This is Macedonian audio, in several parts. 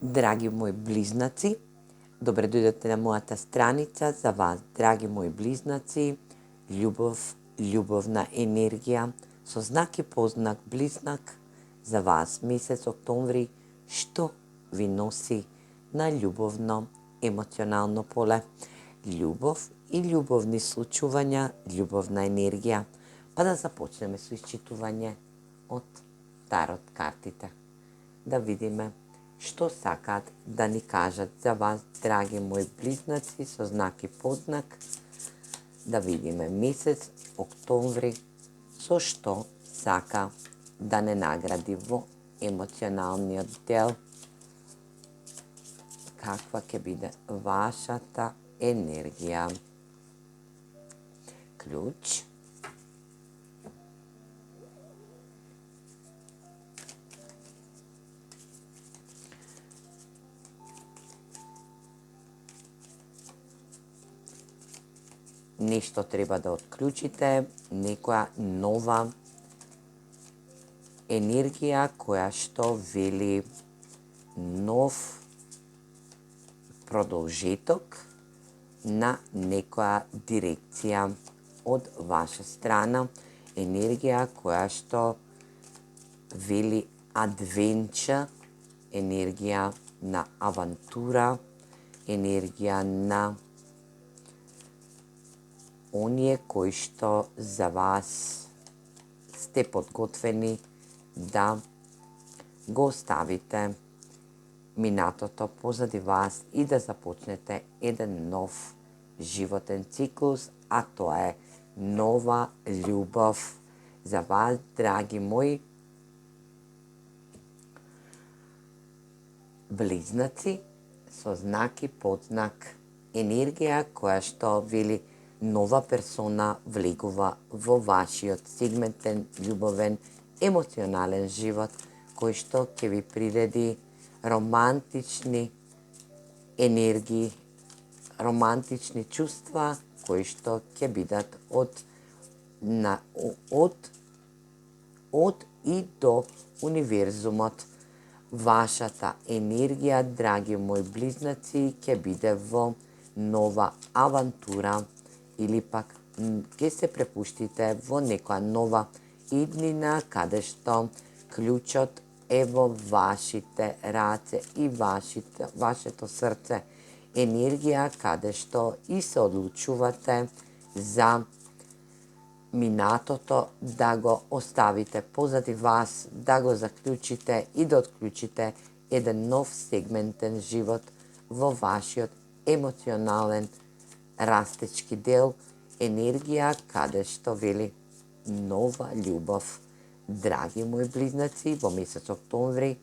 Драги мои близнаци, добре дојдете на мојата страница за вас, драги мои близнаци, љубовна енергија со знак и познак близнак за вас месец октомври, што ви носи на љубовно емоционално поле. Љубов и љубовни случувања, љубовна енергија. Па да започнеме со исчитување од тарот картите. Да видиме што сакаат да ни кажат за вас, драги мои близнаци со знак и познак. Да видиме месец октомври со што сака да не награди во емоционалниот дел. Каква ќе биде вашата енергија? Клjuč. Нешто треба да отклучите, некоја нова енергија која што вели нов продолжеток на некоја дирекција од ваша страна, енергија која што вели адвенча, енергија на авантура, енергија на оние кои што за вас сте подготвени да го оставите минатото позади вас и да започнете еден нов животен циклус, а тоа е нова љубов за вас, драги мои близнаци со знак и подзнак енергија која што вели нова персона влегува во вашиот сегментен, љубовен, емоционален живот, кој што ќе ви приреди романтични енергии, романтични чувства, кои што ќе бидат од и до универзумот. Вашата енергија, драги мои близнаци, ќе биде во нова авантура, или пак ќе се препуштите во некоја нова иднина, каде што клучот е во вашите раце и вашето срце. Енергија каде што и се одлучувате за минатото, да го оставите позади вас, да го заклучите и да отклучите еден нов сегментен живот во вашиот емоционален растечки дел, енергија каде што вели нова љубов. Драги мои близнаци, во месец октомври,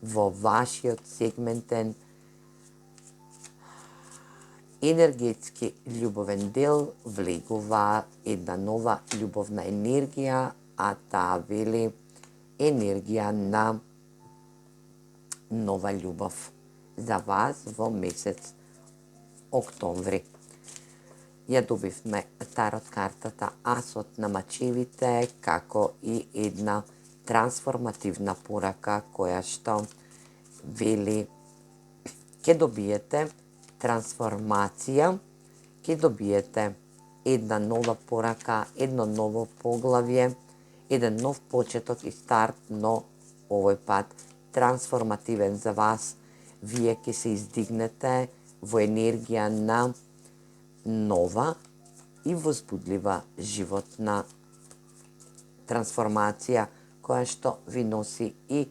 во вашиот сегментен енергетски љубовен дел влегува една нова љубовна енергија, а таа вели енергија на нова љубов за вас во месец октомври. Ја добивме тарот картата Асот на мачевите, како и една трансформативна порака која што вели ќе добиете трансформација, ќе добиете една нова порака, едно ново поглавје, еден нов почеток и старт, но овој пат трансформативен за вас. Вие ќе се издигнете во енергија на нова и возбудлива животна трансформација, која што ви носи и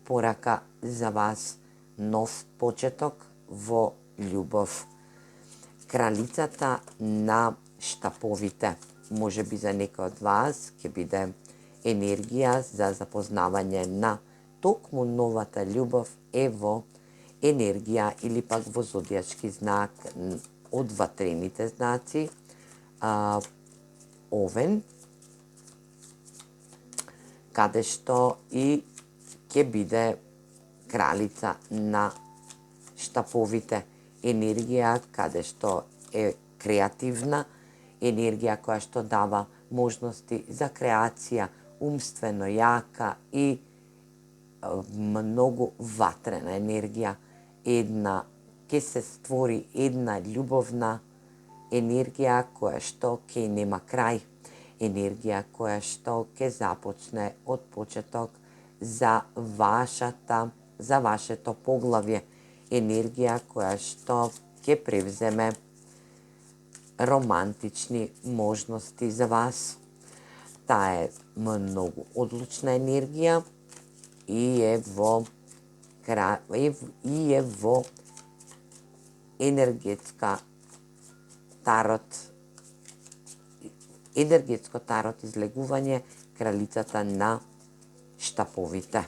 порака за вас нов почеток во љубов. Кралицата на штаповите, може би за некој од вас ќе биде енергија за запознавање на токму новата љубов е во енергија или пак во зодијачки знак од ватрените знаци, Овен, каде што и ќе биде кралица на штаповите, енергија каде што е креативна, енергија која што дава можности за креација, умствено јака и многу ватрена енергија, ќе се створи една љубовна енергија која што ќе нема крај, енергија која што ќе започне од почеток за вашето поглавје, енергија која што ќе превземе романтични можности за вас. Таа е многу одлучна енергија и е во енергетско тарот излегување, кралицата на штаповите.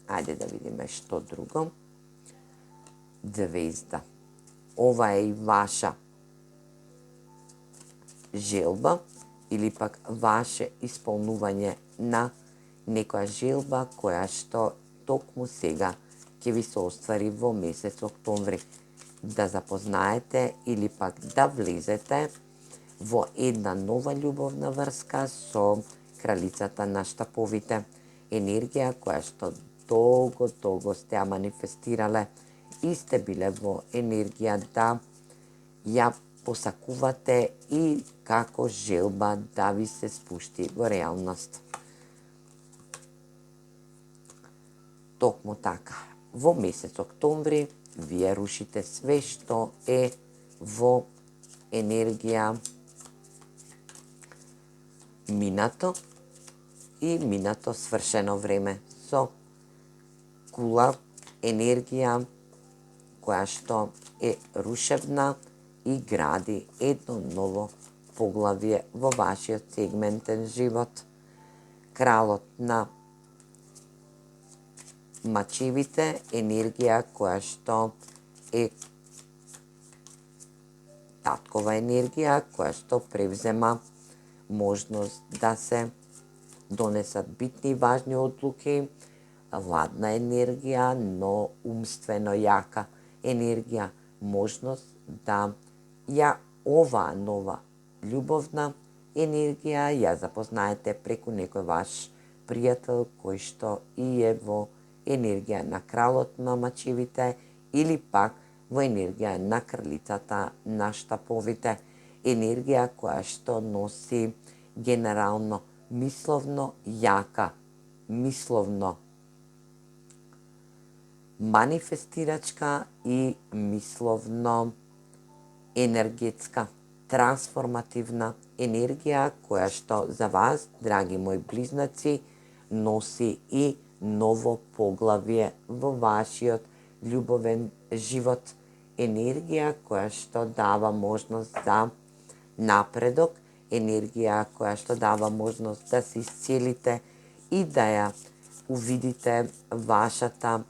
Ајде да видиме што друго. Звезда. Ова е и ваша желба или пак ваше исполнување на некоја желба која што токму сега ќе ви се оствари во месец октомври. Да запознаете или пак да влезете во една нова љубовна врска со кралицата на штаповите. Енергија која што долго сте ја манифестирале и сте биле во енергија да ја посакувате и како желба да ви се спушти во реалност. Токму така, во месец октомври вие рушите све што е во енергија минато и минато свршено време со кула енергија која што е рушевна и гради едно ново поглавје во вашиот сегментен живот. Кралот на мачевите, енергија која што е таткова енергија, која што превзема можност да се донесат битни и важни одлуки, ладна енергија, но умствено јака енергија, можност да ја оваа нова љубовна енергија ја запознаете преку некој ваш пријател кој што и е во енергија на кралот на мачевите или пак во енергија на кралицата на штаповите, енергија која што носи генерално мисловно јака, мисловно манифестирачка и мисловно енергетска, трансформативна енергија која што за вас, драги мои близнаци, носи и ново поглавје во вашиот љубовен живот. Енергија која што дава можност за напредок, енергија која што дава можност да се исцелите и да ја увидите вашата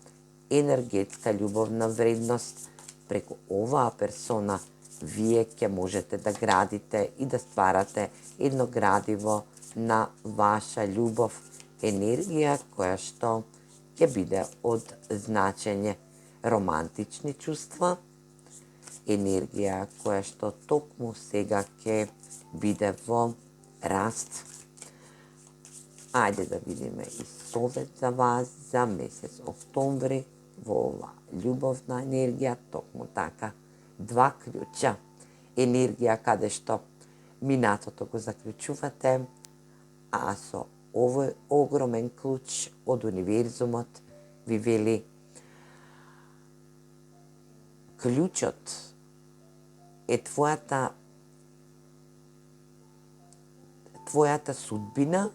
енергетска љубовна вредност. Преку оваа персона вие ќе можете да градите и да стварате едно градиво на ваша љубов, енергија која што ќе биде од значење романтични чувства, енергија која што токму сега ќе биде во раст. Ајде да видиме и совет за вас за месец октомври во ова љубовна енергија, токму така, 2 клуча. Енергија каде што минатото го заклучувате, а со овој огромен клуч од универзумот ви вели клучот е твојата судбина,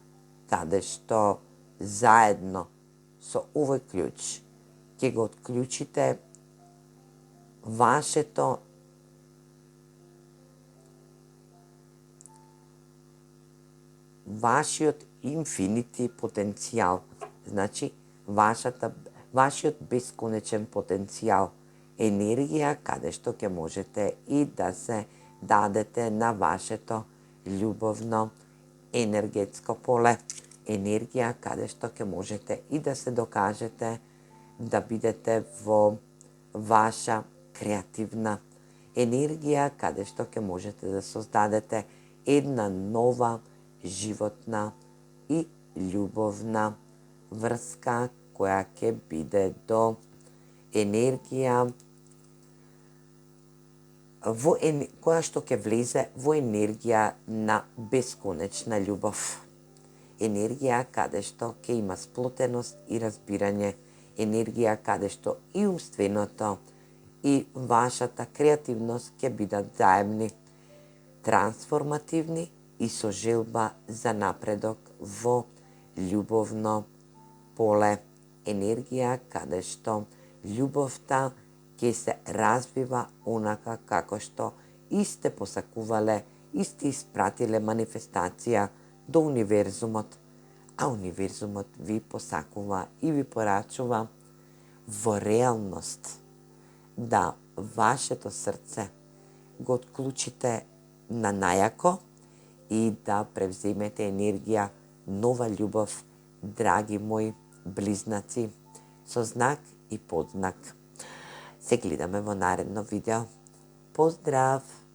каде што заедно со овој клуч ќе го отклучите вашиот инфинити потенцијал, значи вашиот бесконечен потенцијал, енергија каде што ќе можете и да се дадете на вашето љубовно енергетско поле, енергија каде што ќе можете и да се докажете да бидете во ваша креативна енергија, каде што ќе можете да создадете една нова животна и љубовна врска која ќе биде до енергија која што ќе влезе во енергија на бесконечна љубов. Енергија каде што ќе има сплотеност и разбирање, енергија каде што и умственото и вашата креативност ќе бидат заемни, трансформативни и со желба за напредок во љубовно поле. Енергија каде што љубовта ќе се развива онака како што и сте посакувале и сте испратиле манифестација до универзумот, а универзумот ви посакува и ви порачува во реалност да вашето срце го отклучите на најако и да превземете енергија нова љубов, драги мои близнаци, со знак и подзнак. Се гледаме во наредно видео. Поздрав!